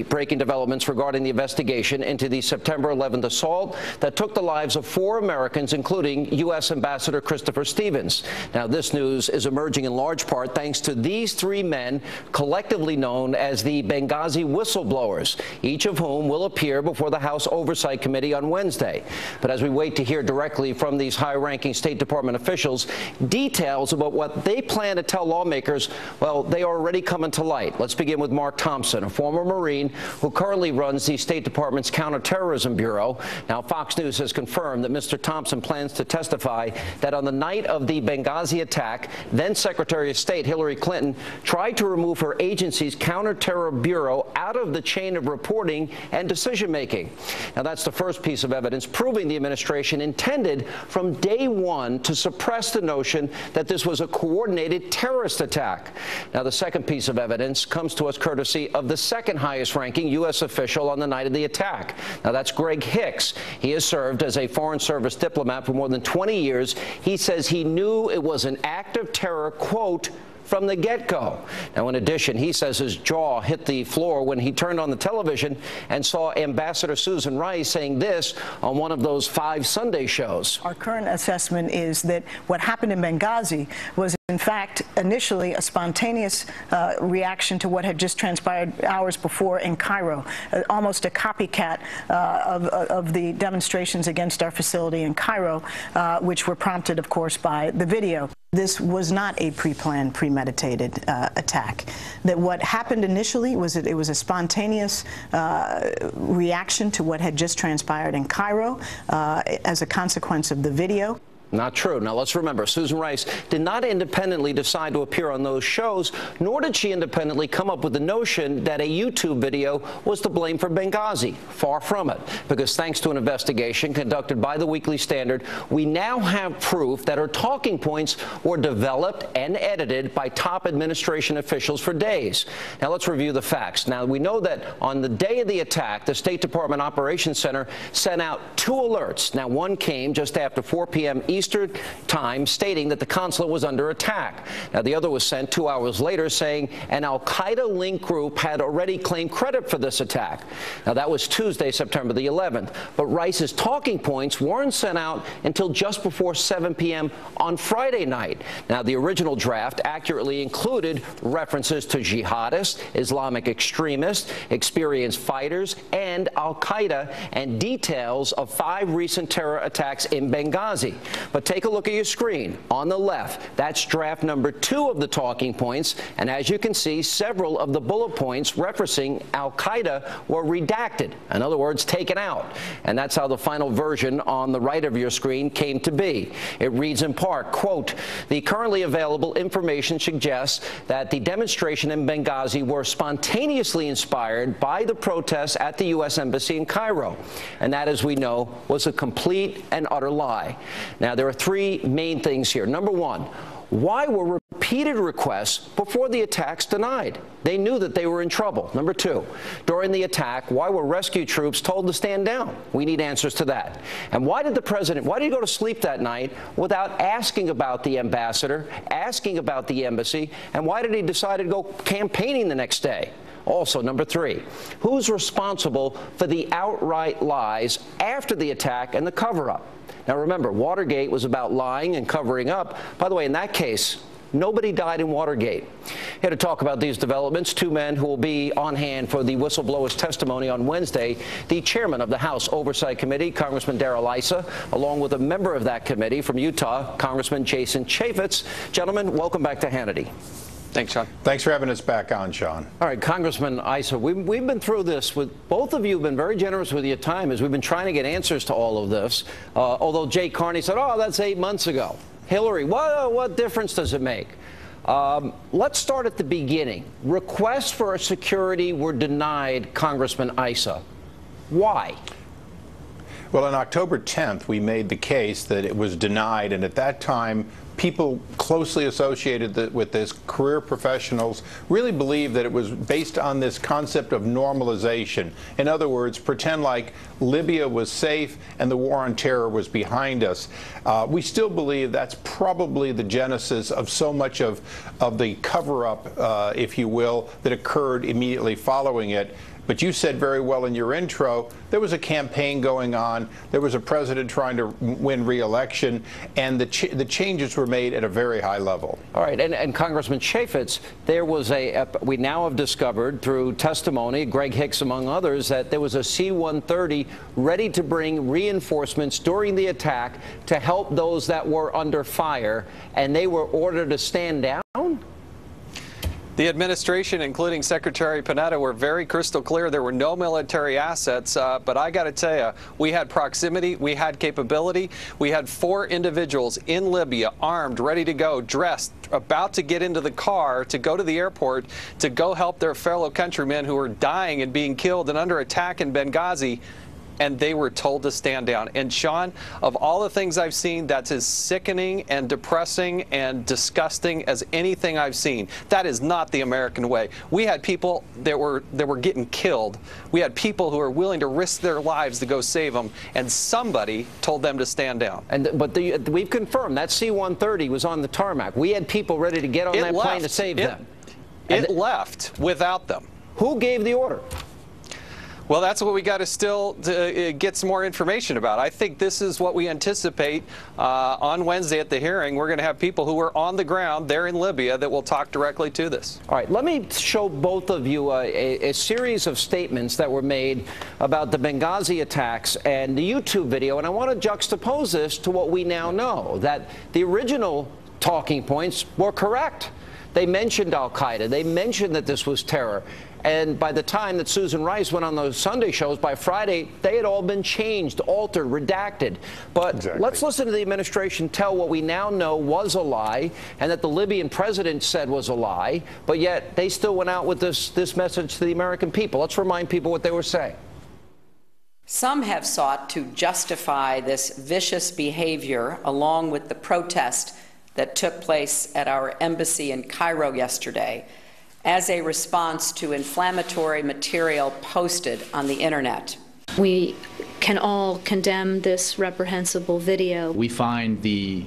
Breaking developments regarding the investigation into the September 11th assault that took the lives of 4 Americans, including U.S. Ambassador Christopher Stevens. Now, this news is emerging in large part thanks to these 3 men, collectively known as the Benghazi whistleblowers, each of whom will appear before the House Oversight Committee on Wednesday. But as we wait to hear directly from these high-ranking State Department officials, details about what they plan to tell lawmakers, well, they are already coming to light. Let's begin with Mark Thompson, a former Marine who currently runs the State Department's Counterterrorism Bureau. Now, Fox News has confirmed that Mr. Thompson plans to testify that on the night of the Benghazi attack, then Secretary of State Hillary Clinton tried to remove her agency's Counterterror Bureau out of the chain of reporting and decision-making. Now, that's the first piece of evidence proving the administration intended from day one to suppress the notion that this was a coordinated terrorist attack. Now, the second piece of evidence comes to us courtesy of the second highest ranking U.S. official on the night of the attack. Now, that's Greg Hicks. He has served as a Foreign Service diplomat for more than 20 years. He says he knew it was an act of terror, quote, from the get-go. Now, in addition, he says his jaw hit the floor when he turned on the television and saw Ambassador Susan Rice saying this on one of those 5 Sunday shows. Our current assessment is that what happened in Benghazi was, in fact, initially a spontaneous reaction to what had just transpired hours before in Cairo, almost a copycat of the demonstrations against our facility in Cairo, which were prompted, of course, by the video. This was not a pre-planned, premeditated attack. That what happened initially was that it was a spontaneous reaction to what had just transpired in Cairo as a consequence of the video. Not true. Now, let's remember, Susan Rice did not independently decide to appear on those shows, nor did she independently come up with the notion that a YouTube video was to blame for Benghazi. Far from it, because thanks to an investigation conducted by the Weekly Standard, we now have proof that her talking points were developed and edited by top administration officials for days. Now, let's review the facts. Now, we know that on the day of the attack, the State Department Operations Center sent out 2 alerts. Now, one came just after 4 p.m. Eastern Time, stating that the consulate was under attack. Now, the other was sent 2 hours later saying an al-Qaeda linked group had already claimed credit for this attack. Now, that was Tuesday, September the 11th. But Rice's talking points weren't sent out until just before 7 p.m. on Friday night. Now, the original draft accurately included references to jihadists, Islamic extremists, experienced fighters, and al-Qaeda, and details of 5 recent terror attacks in Benghazi. But take a look at your screen. On the left, that's draft number 2 of the talking points. And as you can see, several of the bullet points referencing al-Qaeda were redacted. In other words, taken out. And that's how the final version on the right of your screen came to be. It reads in part, quote, the currently available information suggests that the demonstration in Benghazi were spontaneously inspired by the protests at the U.S. Embassy in Cairo. And that, as we know, was a complete and utter lie. Now, there are 3 main things here. Number 1, why were repeated requests before the attacks denied? They knew that they were in trouble. Number 2, during the attack, why were rescue troops told to stand down? We need answers to that. And why did the president, why did he go to sleep that night without asking about the ambassador, asking about the embassy, and why did he decide to go campaigning the next day? Also, number 3, who's responsible for the outright lies after the attack and the cover-up? Now, remember, Watergate was about lying and covering up. By the way, in that case, nobody died in Watergate. Here to talk about these developments, 2 men who will be on hand for the whistleblower's testimony on Wednesday, the chairman of the House Oversight Committee, Congressman Darrell Issa, along with a member of that committee from Utah, Congressman Jason Chaffetz. Gentlemen, welcome back to Hannity. Thanks, Sean. Thanks for having us back on, Sean. All right, Congressman Issa, we've been through this. Both of you have been very generous with your time as we've been trying to get answers to all of this. Although Jay Carney said, oh, that's 8 months ago. Hillary, what difference does it make? Let's start at the beginning. Requests for security were denied, Congressman Issa. Why? Well, on October 10th, we made the case that it was denied, and at that time, people closely associated with this, career professionals, really believed that it was based on this concept of normalization. In other words, pretend like Libya was safe and the war on terror was behind us. We still believe that's probably the genesis of so much of the cover-up, if you will, that occurred immediately following it. But you said very well in your intro, there was a campaign going on, there was a president trying to win re-election, and the changes were made at a very high level. All right, and Congressman Chaffetz, there was we now have discovered through testimony, Greg Hicks among others, that there was a C-130 ready to bring reinforcements during the attack to help those that were under fire, and they were ordered to stand down? The administration, including Secretary Panetta, were very crystal clear there were no military assets, but I got to tell you, we had proximity, we had capability. We had 4 individuals in Libya, armed, ready to go, dressed, about to get into the car to go to the airport to go help their fellow countrymen who were dying and being killed and under attack in Benghazi. And they were told to stand down. And Sean, of all the things I've seen, that's as sickening and depressing and disgusting as anything I've seen. That is not the American way. We had people that were getting killed. We had people who were willing to risk their lives to go save them, and somebody told them to stand down. But we've confirmed that C-130 was on the tarmac. We had people ready to get on that plane to save them. It left without them. Who gave the order? Well, that's what we got to still get some more information about. I think this is what we anticipate on Wednesday at the hearing. We're going to have people who are on the ground there in Libya that will talk directly to this. All right, let me show both of you a series of statements that were made about the Benghazi attacks and the YouTube video, and I want to juxtapose this to what we now know, that the original talking points were correct. They mentioned al-Qaeda. They mentioned that this was terror. And by the time that Susan Rice went on those Sunday shows, by Friday, they had all been changed, altered, redacted. But let's listen to the administration tell what we now know was a lie and that the Libyan president said was a lie, but yet they still went out with this message to the American people. Let's remind people what they were saying. Some have sought to justify this vicious behavior along with the protest that took place at our embassy in Cairo yesterday as a response to inflammatory material posted on the internet. We can all condemn this reprehensible video. We find the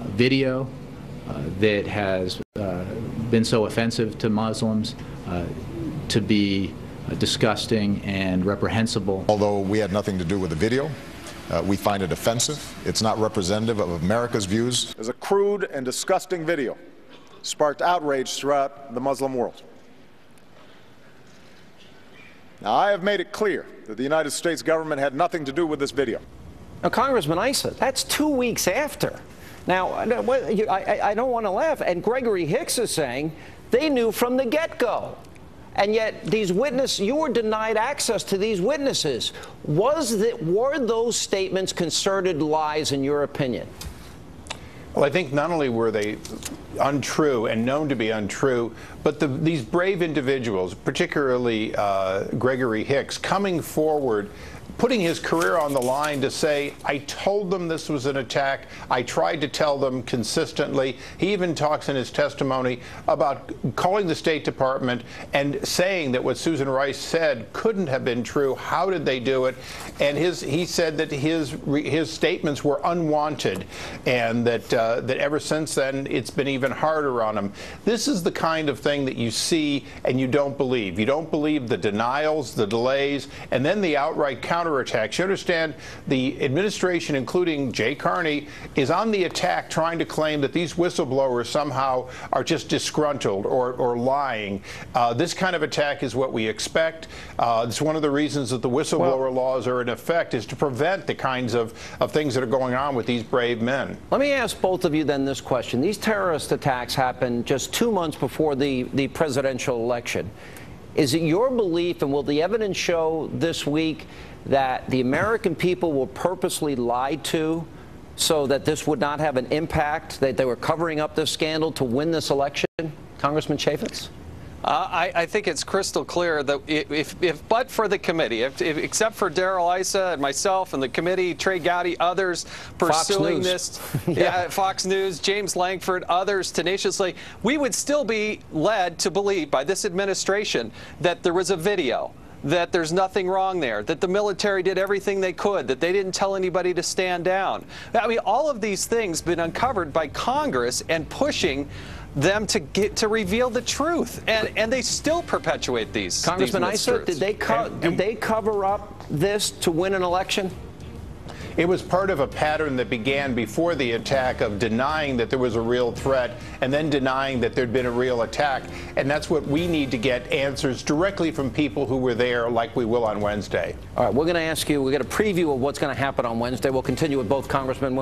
video that has been so offensive to Muslims to be disgusting and reprehensible. Although we had nothing to do with the video, we find it offensive. It's not representative of America's views. It's a crude and disgusting video. Sparked outrage throughout the Muslim world. Now, I have made it clear that the United States government had nothing to do with this video. Now, Congressman Issa, that's 2 weeks after. Now, I don't want to laugh, and Gregory Hicks is saying they knew from the get-go. And yet, these witnesses, you were denied access to these witnesses. Were those statements concerted lies, in your opinion? Well, I think not only were they untrue and known to be untrue, but these brave individuals, particularly Gregory Hicks, coming forward, putting his career on the line to say, I told them this was an attack. I tried to tell them consistently. He even talks in his testimony about calling the State Department and saying that what Susan Rice said couldn't have been true. How did they do it? And he said that his statements were unwanted, and that ever since then it's been even harder on him. This is the kind of thing that you see and you don't believe. You don't believe the denials, the delays, and then the outright counterattacks. You understand the administration, including Jay Carney, is on the attack trying to claim that these whistleblowers somehow are just disgruntled or lying. This kind of attack is what we expect. It's one of the reasons that the whistleblower laws are in effect, is to prevent the kinds of things that are going on with these brave men. Let me ask both of you then this question. These terrorist attacks happened just 2 months before the presidential election. Is it your belief, and will the evidence show this week, that the American people were purposely lied to so that this would not have an impact, that they were covering up this scandal to win this election? Congressman Chaffetz? I think it's crystal clear that if but for the committee, except for Darrell Issa and myself and the committee, Trey Gowdy, others pursuing this, Fox News, James Langford, others tenaciously, we would still be led to believe by this administration that there was a video, that there's nothing wrong there, that the military did everything they could, that they didn't tell anybody to stand down. I mean, all of these things been uncovered by Congress and pushing them to reveal the truth, and they still perpetuate these. Congressman Issa, did they cover up this to win an election? It was part of a pattern that began before the attack of denying that there was a real threat and then denying that there'd been a real attack. And that's what we need to get answers directly from people who were there, like we will on Wednesday. All right, we're going to ask you, we're going to preview of what's going to happen on Wednesday. We'll continue with both congressmen.